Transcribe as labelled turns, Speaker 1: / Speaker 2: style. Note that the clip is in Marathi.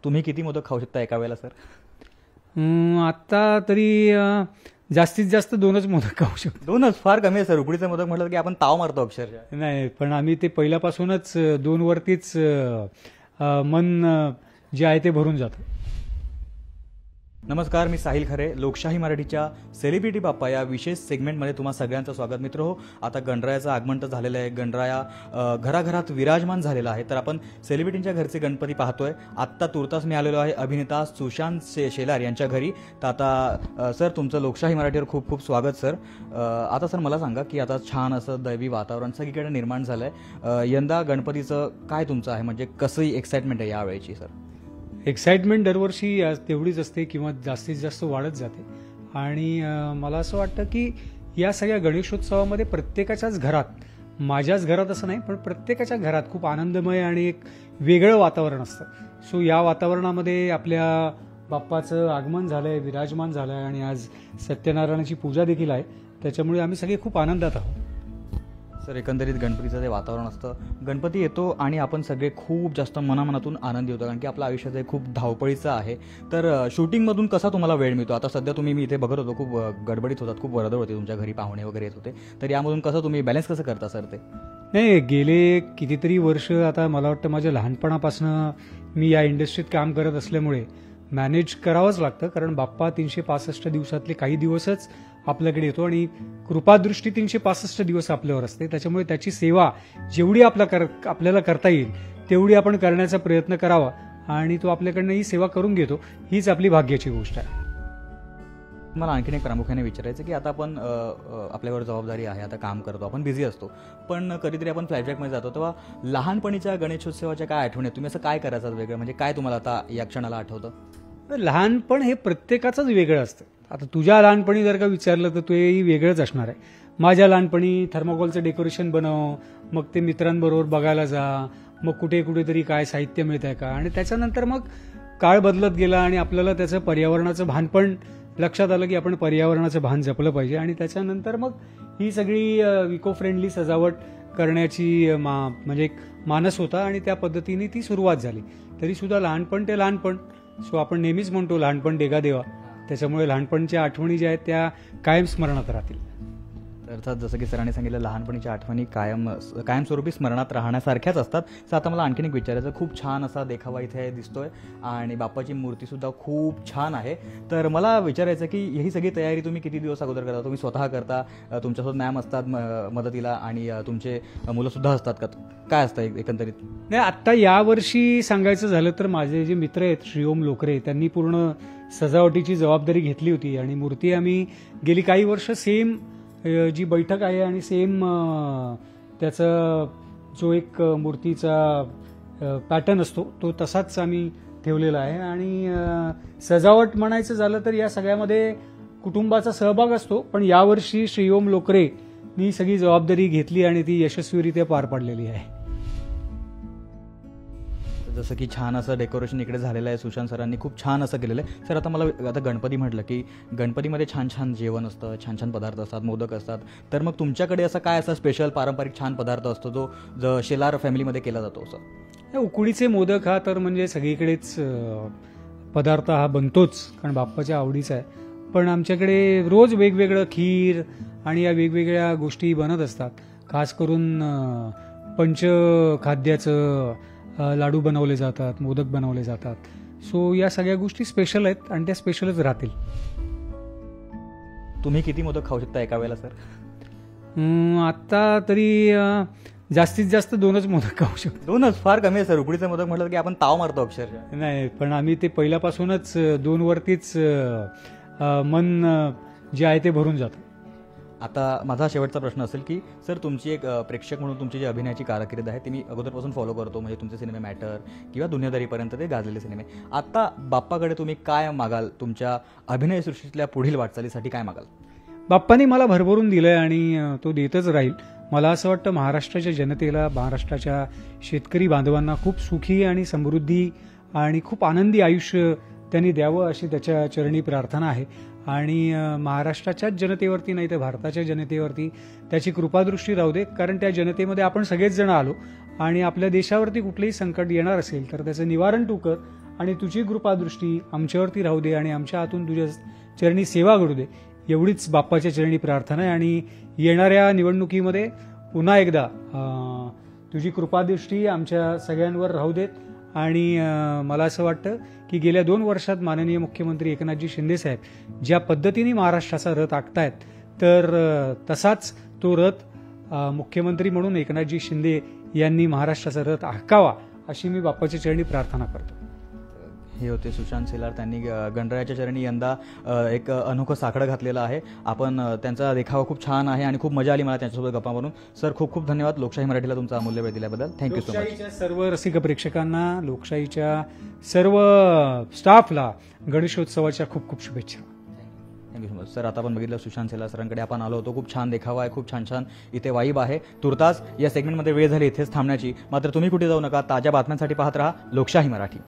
Speaker 1: तुम्ही किती मोदक खाऊ शकता एका वेळेला सर?
Speaker 2: आत्ता तरी जास्तीत जास्त 2च मोदक खाऊ शकतो.
Speaker 1: 2च फार कमी आहे सर. उकडीचे मोदक म्हटलं की आपण ताव मारतो अक्षरशः.
Speaker 2: नाही, पण आम्ही ते पहिल्यापासूनच 2 वरतीच मन जे आहे ते भरून जातं.
Speaker 1: नमस्कार, मी साहिल खरे. लोकशाही मराठीच्या सेलिब्रिटी बाप्पा या विशेष सेगमेंटमध्ये तुम्हा सगळ्यांचं स्वागत. मित्र हो, आता गणरायाचं आगमन तर झालेलं आहे. गणराया घराघरात विराजमान झालेला आहे. तर आपण सेलिब्रिटींच्या घरचे गणपती पाहतोय. आत्ता तुर्तास मी आलेलो आहे अभिनेता सुशांत शेलार यांच्या घरी. तर आता सर, तुमचं लोकशाही मराठीवर खूप खूप स्वागत सर. आता सर मला सांगा की आता छान असं दैवी वातावरण सगळीकडे निर्माण झालं आहे. यंदा गणपतीचं काय तुमचं आहे, म्हणजे कसं एक्साइटमेंट आहे यावेळेची सर?
Speaker 2: एक्साइटमेंट दरवर्षी तेवढीच असते किंवा जास्तीत जास्त वाढत जाते. आणि मला असं वाटतं की या सगळ्या गणेशोत्सवामध्ये प्रत्येकाच्याच घरात, माझ्याच घरात असं नाही पण प्रत्येकाच्या घरात खूप आनंदमय आणि एक वेगळं वातावरण असतं. सो या वातावरणामध्ये आपल्या बाप्पाचं आगमन झालंय, विराजमान झालंय आणि आज सत्यनारायणाची पूजा देखील आहे. त्याच्यामुळे आम्ही सगळे खूप आनंदात आहोत.
Speaker 1: सर, एकंदरीत गणपतीचं जे वातावरण असतं, गणपती येतो आणि आपण सगळे खूप जास्त मनामनातून आनंदी होतो, कारण की आपलं आयुष्य जे खूप धावपळीचं आहे. तर शूटिंगमधून कसा तुम्हाला वेळ मिळतो? आता सध्या तुम्ही, मी इथे बघत होतो, खूप गडबडीत होतात, खूप वर्दळ होते, तुमच्या घरी पाहुणे वगैरे येत होते. तर यामधून कसं तुम्ही बॅलन्स कसं करता सर ते?
Speaker 2: नाही, गेले कितीतरी वर्ष आता मला वाटतं माझ्या लहानपणापासून मी या इंडस्ट्रीत काम करत असल्यामुळे मॅनेज करावंच लागतं. कारण बाप्पा 365 दिवसातले काही दिवसच आपल्याकडे येतो आणि कृपादृष्टी 365 दिवस आपल्यावर असते. त्याच्यामुळे त्याची सेवा जेवढी आपल्याला करता येईल तेवढी आपण करण्याचा प्रयत्न करावा आणि तो आपल्याकडनं ही सेवा करून घेतो. हीच आपली भाग्याची गोष्ट आहे.
Speaker 1: मला आणखीन एक प्रामुख्याने विचारायचं की आता आपण आपल्यावर जबाबदारी आहे, आता काम करतो, आपण बिझी असतो, पण कधीतरी आपण फ्लॅशबॅकमध्ये जातो, तेव्हा लहानपणीच्या गणेशोत्सवाच्या काय आठवणी आहेत? तुम्ही असं काय करायचं वेगळं, म्हणजे काय तुम्हाला आता या क्षणाला आठवतं?
Speaker 2: लहानपण हे प्रत्येकाचंच वेगळं असतं. आता तुझ्या लहानपणी जर का विचारलं तर तेही वेगळंच असणार आहे. माझ्या लहानपणी थर्माकोलचं डेकोरेशन बनव, मग ते मित्रांबरोबर बघायला जा, मग कुठेतरी काय साहित्य मिळत आहे का, आणि त्याच्यानंतर मग काळ बदलत गेला आणि आपल्याला त्याचं पर्यावरणाचं भान पण लक्षात आलं की आपण पर्यावरणाचं भान जपलं पाहिजे. आणि त्याच्यानंतर मग ही सगळी इको फ्रेंडली सजावट करण्याची म्हणजे एक मानस होता आणि त्या पद्धतीने ती सुरुवात झाली. तरी सुद्धा लहानपण ते लहानपण. सो आपण नेहमीच म्हणतो लहानपण देगा देवा. त्याच्यामुळे लहानपणच्या आठवणी ज्या आहेत त्या कायम स्मरणात राहतील.
Speaker 1: अर्थात जसं की सरांनी सांगितलं, लहानपणीच्या आठवणी कायमस्वरूपी स्मरणात राहण्यासारख्याच असतात. तर आता मला आणखीन एक विचारायचं, खूप छान असा देखावा इथे दिसतोय आणि बाप्पाची मूर्तीसुद्धा खूप छान आहे. तर मला विचारायचं की ही सगळी तयारी तुम्ही किती दिवस अगोदर करता? तुम्ही स्वतः करता, तुमच्यासोबत मॅम असतात मदतीला, आणि तुमचे मुलंसुद्धा असतात का? काय असतं एकंदरीत?
Speaker 2: नाही, आत्ता यावर्षी सांगायचं झालं तर माझे जे मित्र आहेत श्रीओम लोकरे, त्यांनी पूर्ण सजावटीची जबाबदारी घेतली होती आणि मूर्ती आम्ही गेली काही वर्ष सेम जी बैठक आहे आणि सेम त्याचा जो एक मूर्तीचा पॅटर्न असतो तो तसाच आम्ही ठेवलेला आहे. आणि सजावट म्हणायचं झालं तर या सगळ्यामध्ये कुटुंबाचा सहभाग असतो, पण यावर्षी श्रीओम लोकरेनी सगळी जबाबदारी घेतली आणि ती यशस्वीरित्या पार पाडलेली आहे.
Speaker 1: जसं की छान असं डेकोरेशन इकडे झालेलं आहे, सुशांत सरांनी खूप छान असं केलेलं आहे. सर, आता गणपती म्हटलं की गणपतीमध्ये छान छान जेवण असतं, छान छान पदार्थ असतात, मोदक असतात. तर मग तुमच्याकडे असं काय असा स्पेशल पारंपरिक छान पदार्थ असतो जो शेलार फॅमिलीमध्ये केला जातो? असं
Speaker 2: उकडीचे मोदक हा तर म्हणजे सगळीकडेच पदार्थ हा बनतोच, कारण बाप्पाच्या आवडीचा आहे. पण आमच्याकडे रोज वेगवेगळं खीर आणि या वेगवेगळ्या गोष्टी बनत असतात. खास करून पंचखाद्याचं लाडू बनवले जातात, मोदक बनवले जातात. सो या सगळ्या गोष्टी स्पेशल आहेत आणि त्या स्पेशलच राहतील.
Speaker 1: तुम्ही किती मोदक खाऊ शकता एका वेळेला सर?
Speaker 2: आत्ता तरी जास्तीत जास्त 2च मोदक खाऊ शकतो.
Speaker 1: 2च फार कमी आहे सर. उकडीचे मोदक म्हटलं की आपण ताव मारतो अक्षरशः.
Speaker 2: नाही, पण आम्ही ते पहिल्यापासूनच 2 वरतीच मन जे आहे ते भरून जातं.
Speaker 1: आता माझा शेवटचा प्रश्न असेल की सर, तुमची एक प्रेक्षक म्हणून तुमची जी अभिनयाची कारकीर्द आहे ती मी अगोदरपासून फॉलो करतो, म्हणजे तुमचे सिनेमे मॅटर किंवा दुनियादारीपर्यंत ते गाजलेले सिनेमे. आता बाप्पाकडे तुम्ही काय मागाल? तुमच्या अभिनय सृष्टीतल्या पुढील वाटचालीसाठी काय मागाल?
Speaker 2: बाप्पानी मला भरभरून दिलंय आणि तो देतच राहील. मला असं वाटतं महाराष्ट्राच्या जनतेला, महाराष्ट्राच्या शेतकरी बांधवांना खूप सुखी आणि समृद्धी आणि खूप आनंदी आयुष्य त्यांनी द्यावं अशी त्याच्या चरणी प्रार्थना आहे. आणि महाराष्ट्राच्याच जनतेवरती नाही तर भारताच्या जनतेवरती त्याची कृपादृष्टी राहू दे. कारण त्या जनतेमध्ये आपण सगळेच जण आलो आणि आपल्या देशावरती कुठलंही संकट येणार असेल तर त्याचं निवारण तू कर आणि तुझी कृपादृष्टी आमच्यावरती राहू दे आणि आमच्या हातून तुझ्या चरणी सेवा घडू दे, एवढीच बाप्पाच्या चरणी प्रार्थना आहे. आणि येणाऱ्या निवडणुकीमध्ये पुन्हा एकदा तुझी कृपादृष्टी आमच्या सगळ्यांवर राहू देत. आणि मला असं वाटतं की गेल्या 2 वर्षात माननीय मुख्यमंत्री एकनाथजी शिंदेसाहेब ज्या पद्धतीने महाराष्ट्राचा रथ आखतायत, तर तसाच तो रथ मुख्यमंत्री म्हणून एकनाथजी शिंदे यांनी महाराष्ट्राचा रथ आखावा, अशी मी बाप्पाच्या चरणी प्रार्थना करतो.
Speaker 1: हे होते सुशांत शेलार. त्यांनी गणरायाच्या चरणी यंदा एक अनोखं साकडं घातलेलं आहे. आपण त्यांचा देखावा खूप छान आहे आणि खूप मजा आली मला त्यांच्यासोबत गप्पा मारून. सर, खूप खूप धन्यवाद लोकशाही मराठीला तुमचा अमूल्य वेळ दिल्याबद्दल. Thank you so much.
Speaker 2: लोकशाहीच्या सर्व रसिक प्रेक्षकांना, लोकशाहीच्या सर्व स्टाफला गणेशोत्सवाच्या खूप खूप शुभेच्छा.
Speaker 1: Thank you so much. सर, आता आपण बघितलं सुशांत शेलार सरांकडे आपण आलो होतो. खूप छान देखावा आहे, खूप छान छान इथे वाईब आहे. तुर्तास या सेगमेंटमध्ये वेळ झाली इथेच थांबण्याची. मात्र तुम्ही कुठे जाऊ नका. ताज्या बातम्यांसाठी पाहत राहा लोकशाही मराठी.